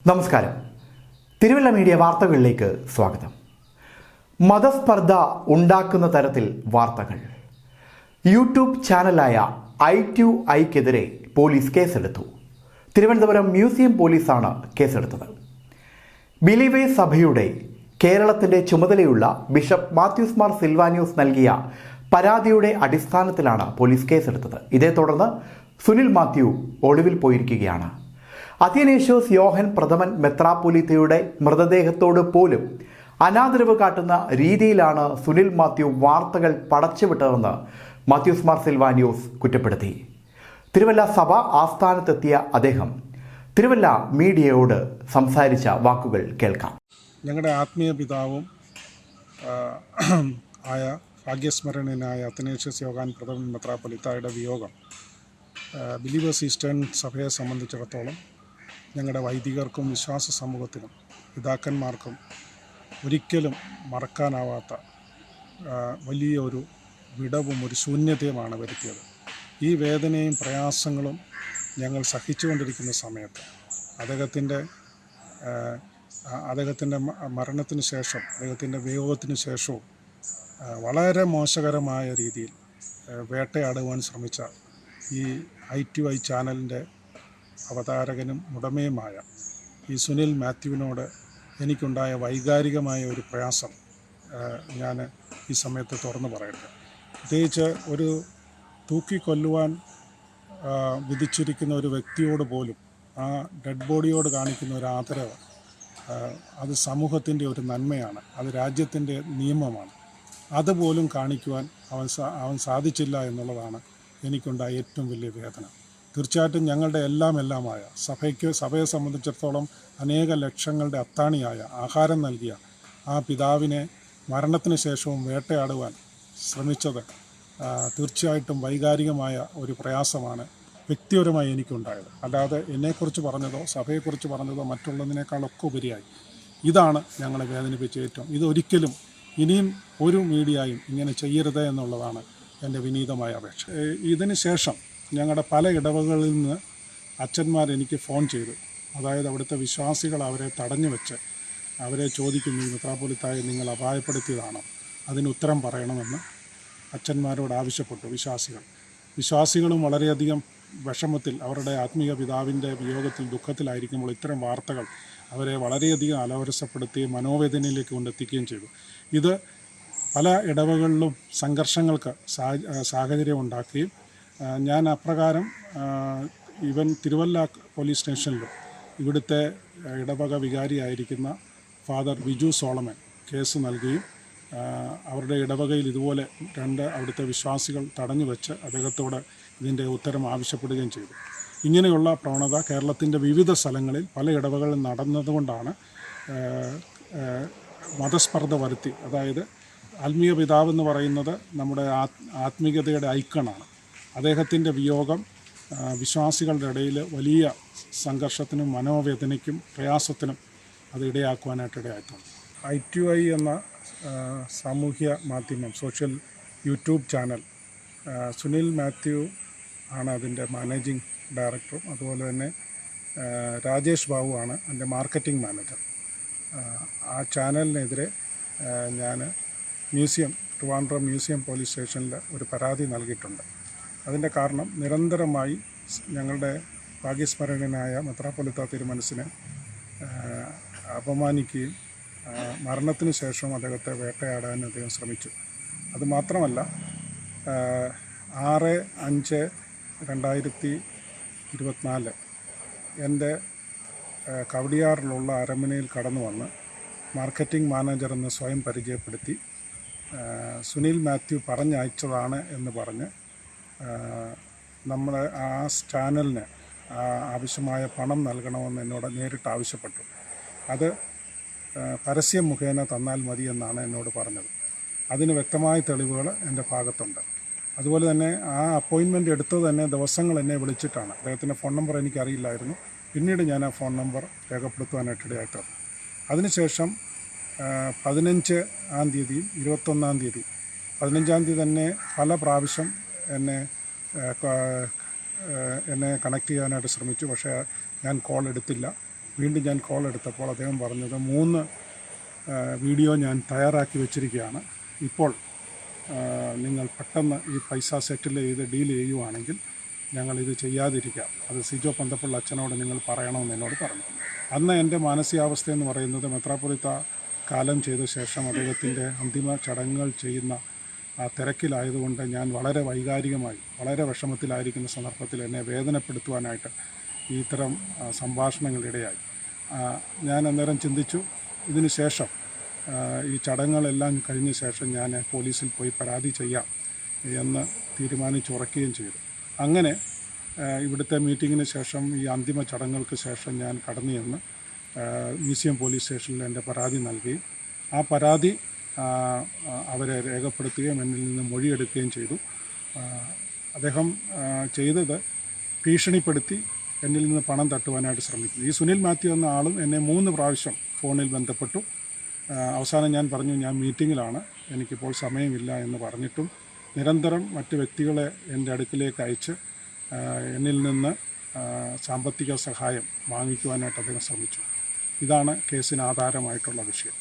നമസ്കാരം. തിരുവല്ല മീഡിയ വാർത്തകളിലേക്ക് സ്വാഗതം. മതസ്പർദ്ധ ഉണ്ടാക്കുന്ന തരത്തിൽ വാർത്തകൾ. യൂട്യൂബ് ചാനലായ i2iക്കെതിരെ പോലീസ് കേസെടുത്തു. തിരുവനന്തപുരം മ്യൂസിയം പോലീസാണ് കേസെടുത്തത്. ബിലീവേഴ്സ് സഭയുടെ കേരളത്തിന്റെ ചുമതലയുള്ള ബിഷപ്പ് മാത്യൂസ് മാർ സിൽവാനിയോസ് നൽകിയ പരാതിയുടെ അടിസ്ഥാനത്തിലാണ് പോലീസ് കേസെടുത്തത്. ഇതേ തുടർന്ന് സുനിൽ മാത്യു ഒളിവിൽ പോയിരിക്കുകയാണ്. അഥേനേഷ്യോസ് യോഹൻ പ്രഥമൻ മെത്രാപ്പൊലീത്തയുടെ മൃതദേഹത്തോട് പോലും അനാദരവ് കാട്ടുന്ന രീതിയിലാണ് സുനിൽ മാത്യു വാർത്തകൾ പടച്ചുവിട്ടതെന്ന് മാത്യൂസ് മാർ സിൽവാനിയോസ് കുറ്റപ്പെടുത്തി. തിരുവല്ല സഭ ആസ്ഥാനത്തെത്തിയ അദ്ദേഹം തിരുവല്ല മീഡിയയോട് സംസാരിച്ച വാക്കുകൾ കേൾക്കാം. ഞങ്ങളുടെ ആത്മീയ പിതാവും ആയ ഭാഗ്യസ്മരണനായ അഥനേഷ്യസ് യോഹാൻ പ്രഥമൻ മെത്രാപ്പൊലീത്തായുടെ വിയോഗം ബിലീവേഴ്സ് ഈസ്റ്റേൺ സഭയെ സംബന്ധിച്ചിടത്തോളം ഞങ്ങളുടെ വൈദികർക്കും വിശ്വാസ സമൂഹത്തിനും പിതാക്കന്മാർക്കും ഒരിക്കലും മറക്കാനാവാത്ത വലിയൊരു വിടവും ഒരു ശൂന്യതയുമാണ് വരുത്തിയത്. ഈ വേദനയും പ്രയാസങ്ങളും ഞങ്ങൾ സഹിച്ചുകൊണ്ടിരിക്കുന്ന സമയത്ത് അദ്ദേഹത്തിൻ്റെ മരണത്തിന് ശേഷം, അദ്ദേഹത്തിൻ്റെ വിയോഗത്തിന് ശേഷവും വളരെ മോശകരമായ രീതിയിൽ വേട്ടയാടുവാൻ ശ്രമിച്ച ഈ i2i ചാനലിൻ്റെ അവതാരകനും ഉടമയുമായ ഈ സുനിൽ മാത്യുവിനോട് എനിക്കുണ്ടായ വൈകാരികമായ ഒരു പ്രയാസം ഞാൻ ഈ സമയത്ത് തുറന്നു പറയട്ടെ. പ്രത്യേകിച്ച് ഒരു തൂക്കിക്കൊല്ലുവാൻ വിധിച്ചിരിക്കുന്ന ഒരു വ്യക്തിയോട് പോലും ആ ഡെഡ് ബോഡിയോട് കാണിക്കുന്ന ഒരു ആദരവ്, അത് സമൂഹത്തിൻ്റെ ഒരു നന്മയാണ്, അത് രാജ്യത്തിൻ്റെ നിയമമാണ്. അതുപോലും കാണിക്കുവാൻ അവൻ സാധിച്ചില്ല എന്നുള്ളതാണ് എനിക്കുണ്ടായ ഏറ്റവും വലിയ വേദന. തീർച്ചയായിട്ടും ഞങ്ങളുടെ എല്ലാമായ സഭയെ സംബന്ധിച്ചിടത്തോളം അനേക ലക്ഷങ്ങളുടെ അത്താണിയായ ആഹാരം നൽകിയ ആ പിതാവിനെ മരണത്തിന് ശേഷവും വേട്ടയാടുവാൻ ശ്രമിച്ചത് തീർച്ചയായിട്ടും വൈകാരികമായ ഒരു പ്രയാസമാണ് വ്യക്തിപരമായി എനിക്കുണ്ടായത്. അല്ലാതെ എന്നെക്കുറിച്ച് പറഞ്ഞതോ സഭയെക്കുറിച്ച് പറഞ്ഞതോ മറ്റുള്ളതിനേക്കാളൊക്കെ ഉപരിയായി ഇതാണ് ഞങ്ങളെ വേദനിപ്പിച്ച ഏറ്റവും. ഇതൊരിക്കലും ഇനിയും ഒരു മീഡിയയും ഇങ്ങനെ ചെയ്യരുത് എന്നുള്ളതാണ് എൻ്റെ വിനീതമായ അപേക്ഷ. ഇതിന് ശേഷം ഞങ്ങളുടെ പല ഇടവകളിൽ നിന്ന് അച്ഛന്മാർ എനിക്ക് ഫോൺ ചെയ്തു. അതായത് അവിടുത്തെ വിശ്വാസികൾ അവരെ തടഞ്ഞു വെച്ച് അവരെ ചോദിക്കുന്നു, ഈ മെത്രാപ്പൊലീത്തായെ നിങ്ങൾ അപായപ്പെടുത്തിയതാണോ, അതിന് ഉത്തരം പറയണമെന്ന് അച്ഛന്മാരോട് ആവശ്യപ്പെട്ടു. വിശ്വാസികളും വളരെയധികം വിഷമത്തിൽ, അവരുടെ ആത്മീയ പിതാവിൻ്റെ വിയോഗത്തിൽ ദുഃഖത്തിലായിരിക്കുമ്പോൾ ഇത്തരം വാർത്തകൾ അവരെ വളരെയധികം അലവരസപ്പെടുത്തുകയും മനോവേദനയിലേക്ക് കൊണ്ടെത്തിക്കുകയും ചെയ്തു. ഇത് പല ഇടവകളിലും സംഘർഷങ്ങൾക്ക് സാഹചര്യം ഉണ്ടാക്കുകയും ഞാൻ അപ്രകാരം ഇവൻ തിരുവല്ല പോലീസ് സ്റ്റേഷനിലും ഇവിടുത്തെ ഇടവക വികാരിയായിരിക്കുന്ന ഫാദർ വിജു സോളമൻ കേസ് നൽകുകയും അവരുടെ ഇടവകയിൽ ഇതുപോലെ അവിടുത്തെ വിശ്വാസികൾ തടഞ്ഞു വെച്ച് അദ്ദേഹത്തോട് ഇതിൻ്റെ ഉത്തരം ആവശ്യപ്പെടുകയും ചെയ്തു. ഇങ്ങനെയുള്ള പ്രവണത കേരളത്തിൻ്റെ വിവിധ സ്ഥലങ്ങളിൽ പല ഇടവകളിൽ നടന്നതുകൊണ്ടാണ് മതസ്പർദ്ധ വരുത്തി. അതായത് ആത്മീയ പിതാവെന്ന് പറയുന്നത് നമ്മുടെ ആത്മീയതയുടെ ഐക്കണാണ്. അദ്ദേഹത്തിൻ്റെ വിയോഗം വിശ്വാസികളുടെ ഇടയിൽ വലിയ സംഘർഷത്തിനും മനോവേദനയ്ക്കും പ്രയാസത്തിനും അത് ഇടയാക്കുവാനായിട്ടിടയായിട്ടുണ്ട്. i2i എന്ന സാമൂഹ്യ മാധ്യമം, social YouTube channel, Sunil Mathew ആണ് അതിൻ്റെ മാനേജിംഗ് ഡയറക്ടറും അതുപോലെ തന്നെ രാജേഷ് ബാബു ആണ് അതിൻ്റെ മാർക്കറ്റിംഗ് മാനേജർ. ആ ചാനലിനെതിരെ ഞാൻ ട്രിവാൻഡ്രം മ്യൂസിയം പോലീസ് സ്റ്റേഷനിൽ ഒരു പരാതി നൽകിയിട്ടുണ്ട്. അതിൻ്റെ കാരണം നിരന്തരമായി ഞങ്ങളുടെ ഭാഗ്യസ്മരണനായ മെത്രാപ്പൊലീത്ത തിരുമനസിനെ അപമാനിക്കുകയും മരണത്തിന് ശേഷം അദ്ദേഹത്തെ വേട്ടയാടാൻ അദ്ദേഹം ശ്രമിച്ചു. അതുമാത്രമല്ല 6/5/2024 എൻ്റെ കവടിയാറിലുള്ള അരമനയിൽ കടന്നു വന്ന് മാർക്കറ്റിംഗ് മാനേജർ എന്ന് സ്വയം പരിചയപ്പെടുത്തി സുനിൽ മാത്യു പറഞ്ഞയച്ചതാണ് എന്ന് പറഞ്ഞ് നമ്മുടെ ആ ചാനലിന് ആവശ്യമായ പണം നൽകണമെന്ന് എന്നോട് നേരിട്ട് ആവശ്യപ്പെട്ടു. അത് പരസ്യം മുഖേന തന്നാൽ മതി എന്നാണ് എന്നോട് പറഞ്ഞത്. അതിന് വ്യക്തമായ തെളിവുകൾ എൻ്റെ ഭാഗത്തുണ്ട്. അതുപോലെ തന്നെ ആ അപ്പോയിൻമെൻ്റ് എടുത്തത് തന്നെ ദിവസങ്ങൾ എന്നെ വിളിച്ചിട്ടാണ്. അദ്ദേഹത്തിൻ്റെ ഫോൺ നമ്പർ എനിക്കറിയില്ലായിരുന്നു. പിന്നീട് ഞാൻ ആ ഫോൺ നമ്പർ രേഖപ്പെടുത്തുവാനായിട്ടിടയായിട്ടുണ്ട്. അതിനുശേഷം 15-ആം തീയതിയും 21-ആം തീയതി 15-ആം തീയതി തന്നെ പല പ്രാവശ്യം എന്നെ കണക്ട് ചെയ്യാനായിട്ട് ശ്രമിച്ചു. പക്ഷേ ഞാൻ കോൾ എടുത്തില്ല. വീണ്ടും ഞാൻ കോൾ എടുത്തപ്പോൾ അദ്ദേഹം പറഞ്ഞത് 3 വീഡിയോ ഞാൻ തയ്യാറാക്കി വെച്ചിരിക്കുകയാണ്. ഇപ്പോൾ നിങ്ങൾ പെട്ടെന്ന് ഈ പൈസ സെറ്റിൽ ചെയ്ത് ഡീൽ ചെയ്യുവാണെങ്കിൽ ഞങ്ങളിത് ചെയ്യാതിരിക്കാം. അത് സിജോ പന്തപ്പള്ളി അച്ഛനോട് നിങ്ങൾ പറയണമെന്ന് എന്നോട് പറഞ്ഞു. അന്ന് എൻ്റെ മാനസികാവസ്ഥ എന്ന് പറയുന്നത് മെത്രാപ്പൊലീത്ത കാലം ചെയ്ത ശേഷം അദ്ദേഹത്തിൻ്റെ അന്തിമ ചടങ്ങുകൾ ചെയ്യുന്ന ആ തിരക്കിലായതുകൊണ്ട് ഞാൻ വളരെ വൈകാരികമായി വളരെ വിഷമത്തിലായിരിക്കുന്ന സന്ദർഭത്തിൽ എന്നെ വേദനപ്പെടുത്തുവാനായിട്ട് ഇത്തരം സംഭാഷണങ്ങളിടയായി. ഞാൻ അന്നേരം ചിന്തിച്ചു, ഇതിന് ശേഷം ഈ ചടങ്ങുകളെല്ലാം കഴിഞ്ഞ ശേഷം ഞാൻ പോലീസിൽ പോയി പരാതി ചെയ്യാം എന്ന് തീരുമാനിച്ചുറക്കുകയും ചെയ്തു. അങ്ങനെ ഇവിടുത്തെ മീറ്റിങ്ങിന് ശേഷം ഈ അന്തിമ ചടങ്ങുകൾക്ക് ശേഷം ഞാൻ കടന്നു ചെന്ന് മ്യൂസിയം പോലീസ് സ്റ്റേഷനിൽ എൻ്റെ പരാതി നൽകുകയും ആ പരാതി അവരെ രേഖപ്പെടുത്തുകയും എന്നിൽ നിന്ന് മൊഴിയെടുക്കുകയും ചെയ്തു. അദ്ദേഹം ചെയ്തത് ഭീഷണിപ്പെടുത്തി എന്നിൽ നിന്ന് പണം തട്ടുവാനായിട്ട് ശ്രമിക്കുന്നു. ഈ സുനിൽ മാത്യു എന്ന ആളും എന്നെ 3 പ്രാവശ്യം ഫോണിൽ ബന്ധപ്പെട്ടു. അവസാനം ഞാൻ പറഞ്ഞു, ഞാൻ മീറ്റിങ്ങിലാണ്, എനിക്കിപ്പോൾ സമയമില്ല എന്ന് പറഞ്ഞിട്ടും നിരന്തരം മറ്റ് വ്യക്തികളെ എൻ്റെ അടുക്കിലേക്ക് അയച്ച് എന്നിൽ നിന്ന് സാമ്പത്തിക സഹായം വാങ്ങിക്കുവാനായിട്ട് അദ്ദേഹം ശ്രമിച്ചു. ഇതാണ് കേസിന് ആധാരമായിട്ടുള്ള വിഷയം.